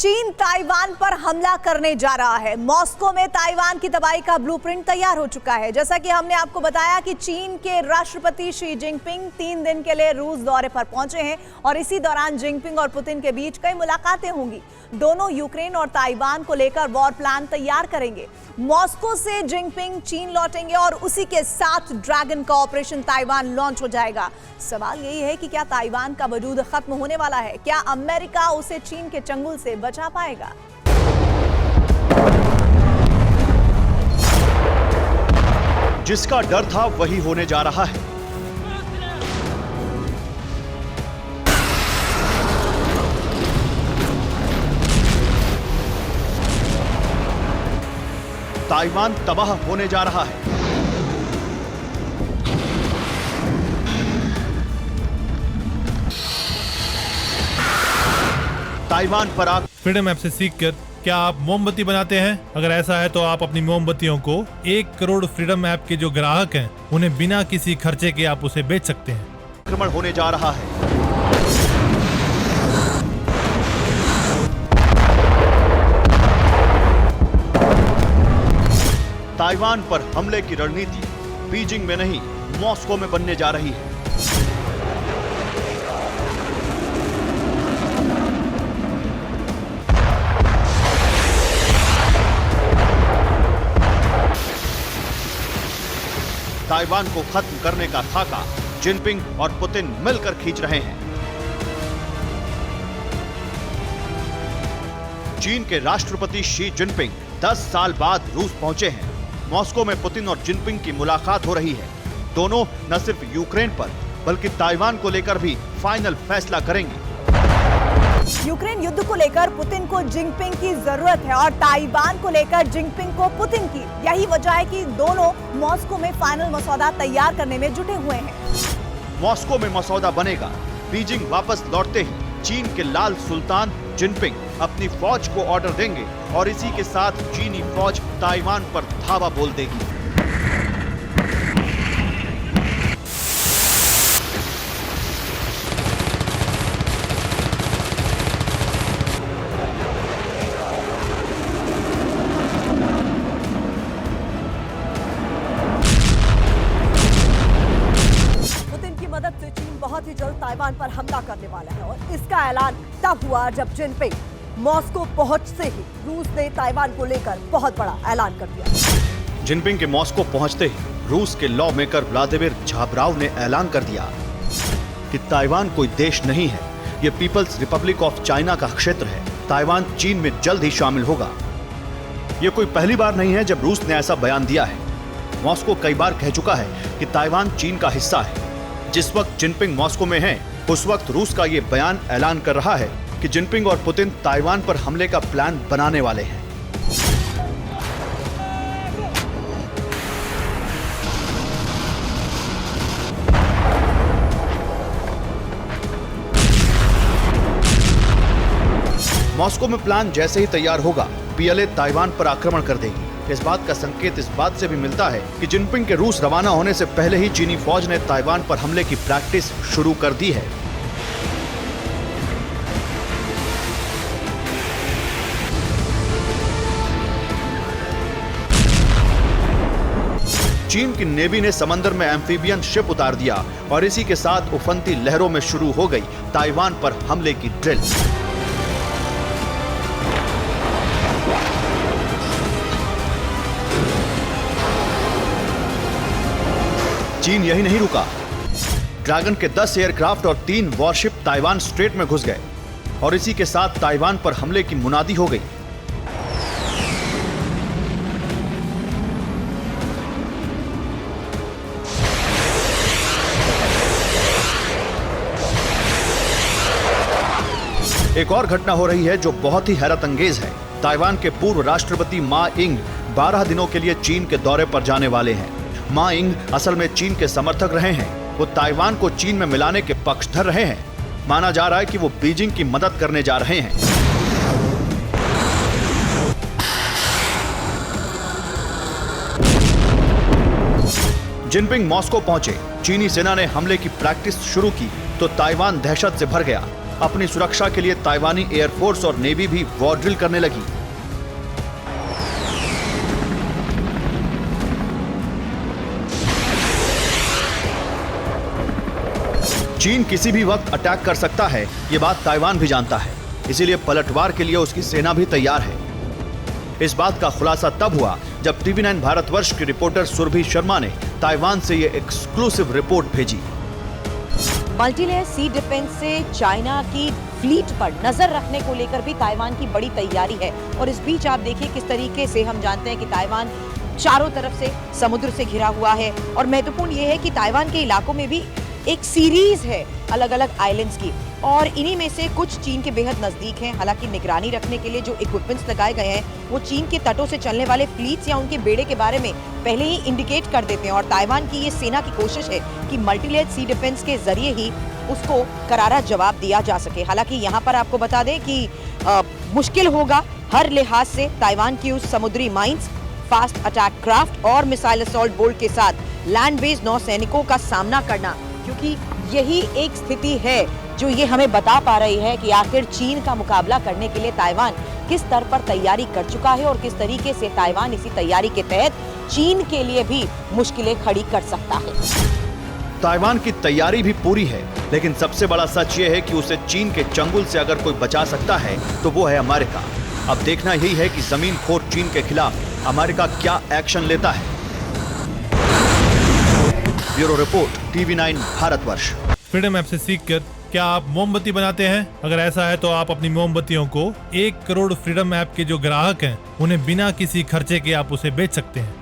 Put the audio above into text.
चीन ताइवान पर हमला करने जा रहा है। मॉस्को में ताइवान की तबाही का ब्लूप्रिंट तैयार हो चुका है। जैसा कि हमने आपको बताया कि चीन के राष्ट्रपति शी जिनपिंग 3 दिन के लिए रूस दौरे पर पहुंचे हैं और इसी दौरान जिनपिंग और पुतिन के बीच कई मुलाकातें होंगी। दोनों यूक्रेन और ताइवान को लेकर वॉर प्लान तैयार करेंगे। मॉस्को से जिनपिंग चीन लौटेंगे और उसी के साथ ड्रैगन का ऑपरेशन ताइवान लॉन्च हो जाएगा। सवाल यही है कि क्या ताइवान का वजूद खत्म होने वाला है? क्या अमेरिका उसे चीन के चंगुल से बचा पाएगा? जिसका डर था वही होने जा रहा है। ताइवान तबाह होने जा रहा है। ताइवान पर आग। फ्रीडम ऐप से सीखकर क्या आप मोमबत्ती बनाते हैं? अगर ऐसा है तो आप अपनी मोमबत्तियों को 1 करोड़ फ्रीडम ऐप के जो ग्राहक हैं उन्हें बिना किसी खर्चे के आप उसे बेच सकते हैं। आक्रमण होने जा रहा है। ताइवान पर हमले की रणनीति बीजिंग में नहीं, मॉस्को में बनने जा रही है। ताइवान को खत्म करने का खाका जिनपिंग और पुतिन मिलकर खींच रहे हैं। चीन के राष्ट्रपति शी जिनपिंग 10 साल बाद रूस पहुंचे हैं। मॉस्को में पुतिन और जिनपिंग की मुलाकात हो रही है। दोनों न सिर्फ यूक्रेन पर बल्कि ताइवान को लेकर भी फाइनल फैसला करेंगे। यूक्रेन युद्ध को लेकर पुतिन को जिनपिंग की जरूरत है और ताइवान को लेकर जिनपिंग को पुतिन की। यही वजह है कि दोनों मॉस्को में फाइनल मसौदा तैयार करने में जुटे हुए हैं। मॉस्को में मसौदा बनेगा। बीजिंग वापस लौटते ही चीन के लाल सुल्तान जिनपिंग अपनी फौज को ऑर्डर देंगे और इसी के साथ चीनी फौज ताइवान पर धावा बोल देगी। बहुत ही जल्द ताइवान पर हमला करने वाला है और इसका ऐलान तब हुआ जब जिनपिंग मॉस्को पहुंचते ही रूस ने ताइवान को लेकर बहुत बड़ा ऐलान कर दिया। जिनपिंग के मॉस्को पहुंचते ही रूस के लॉ मेकर व्लादिमीर झाबराव ने ऐलान कर दिया कि ताइवान कोई देश नहीं है, ये पीपल्स रिपब्लिक ऑफ चाइना का क्षेत्र है। ताइवान चीन में जल्द ही शामिल होगा। ये कोई पहली बार नहीं है जब रूस ने ऐसा बयान दिया है। मॉस्को कई बार कह चुका है कि ताइवान चीन का हिस्सा है। जिस वक्त जिनपिंग मॉस्को में हैं, उस वक्त रूस का ये बयान ऐलान कर रहा है कि जिनपिंग और पुतिन ताइवान पर हमले का प्लान बनाने वाले हैं। मॉस्को में प्लान जैसे ही तैयार होगा, पीएलए ताइवान पर आक्रमण कर देगी। इस बात का संकेत इस बात से भी मिलता है कि जिनपिंग के रूस रवाना होने से पहले ही चीनी फौज ने ताइवान पर हमले की प्रैक्टिस शुरू कर दी है। चीन की नेवी ने समंदर में एम्फीबियन शिप उतार दिया और इसी के साथ उफनती लहरों में शुरू हो गई ताइवान पर हमले की ड्रिल। चीन यही नहीं रुका। ड्रैगन के 10 एयरक्राफ्ट और 3 वॉरशिप ताइवान स्ट्रेट में घुस गए और इसी के साथ ताइवान पर हमले की मुनादी हो गई। एक और घटना हो रही है जो बहुत ही हैरत अंगेज है। ताइवान के पूर्व राष्ट्रपति मा इंग 12 दिनों के लिए चीन के दौरे पर जाने वाले हैं। मा इंग असल में चीन के समर्थक रहे हैं। वो ताइवान को चीन में मिलाने के पक्षधर रहे हैं। माना जा रहा है कि वो बीजिंग की मदद करने जा रहे हैं। जिनपिंग मॉस्को पहुंचे। चीनी सेना ने हमले की प्रैक्टिस शुरू की तो ताइवान दहशत से भर गया। अपनी सुरक्षा के लिए ताइवानी एयरफोर्स और नेवी भी वॉर ड्रिल करने लगी। चीन किसी भी वक्त अटैक कर सकता है, ये बात ताइवान भी जानता है, इसीलिए पलटवार के लिए उसकी सेना भी तैयार है। इस बात का खुलासा तब हुआ जब TV9 भारतवर्ष की रिपोर्टर सुरभि शर्मा ने ताइवान से ये एक्सक्लूसिव रिपोर्ट भेजी। मल्टीलेयर सी डिफेंस से चाइना की फ्लीट पर नजर रखने को लेकर भी ताइवान की बड़ी तैयारी है। और इस बीच आप देखिए किस तरीके से हम जानते हैं कि ताइवान चारों तरफ से समुद्र से घिरा हुआ है। और महत्वपूर्ण यह है कि ताइवान के इलाकों में भी एक सीरीज है अलग अलग आइलैंड्स की, और इन्हीं में से कुछ चीन के बेहद नजदीक हैं। हालांकि निगरानी रखने के लिए जो इक्विपमेंट्स लगाए गए हैं वो चीन के तटों से चलने वाले फ्लीट्स या उनके बेड़े के बारे में पहले ही इंडिकेट कर देते हैं। और ताइवान की ये सेना की कोशिश है कि मल्टीलेयर सी डिफेंस के जरिए ही उसको करारा जवाब दिया जा सके। हालांकि यहाँ पर आपको बता दें कि मुश्किल होगा हर लिहाज से ताइवान की उस समुद्री माइंस, फास्ट अटैक क्राफ्ट और मिसाइल असॉल्ट बोट के साथ लैंड बेस्ड नौसैनिकों का सामना करना, क्योंकि यही एक स्थिति है जो ये हमें बता पा रही है कि आखिर चीन का मुकाबला करने के लिए ताइवान किस स्तर पर तैयारी कर चुका है और किस तरीके से ताइवान इसी तैयारी के तहत चीन के लिए भी मुश्किलें खड़ी कर सकता है। ताइवान की तैयारी भी पूरी है, लेकिन सबसे बड़ा सच ये है कि उसे चीन के चंगुल से अगर कोई बचा सकता है तो वो है अमेरिका। अब देखना यही है कि जमीन खोर चीन के खिलाफ अमेरिका क्या एक्शन लेता है। Bureau report TV9 Bharatvarsh. Freedom app से सीखकर क्या आप मोमबत्ती बनाते हैं? अगर ऐसा है तो आप अपनी मोमबत्तियों को 1 करोड़ फ्रीडम ऐप के जो ग्राहक हैं उन्हें बिना किसी खर्चे के आप उसे बेच सकते हैं।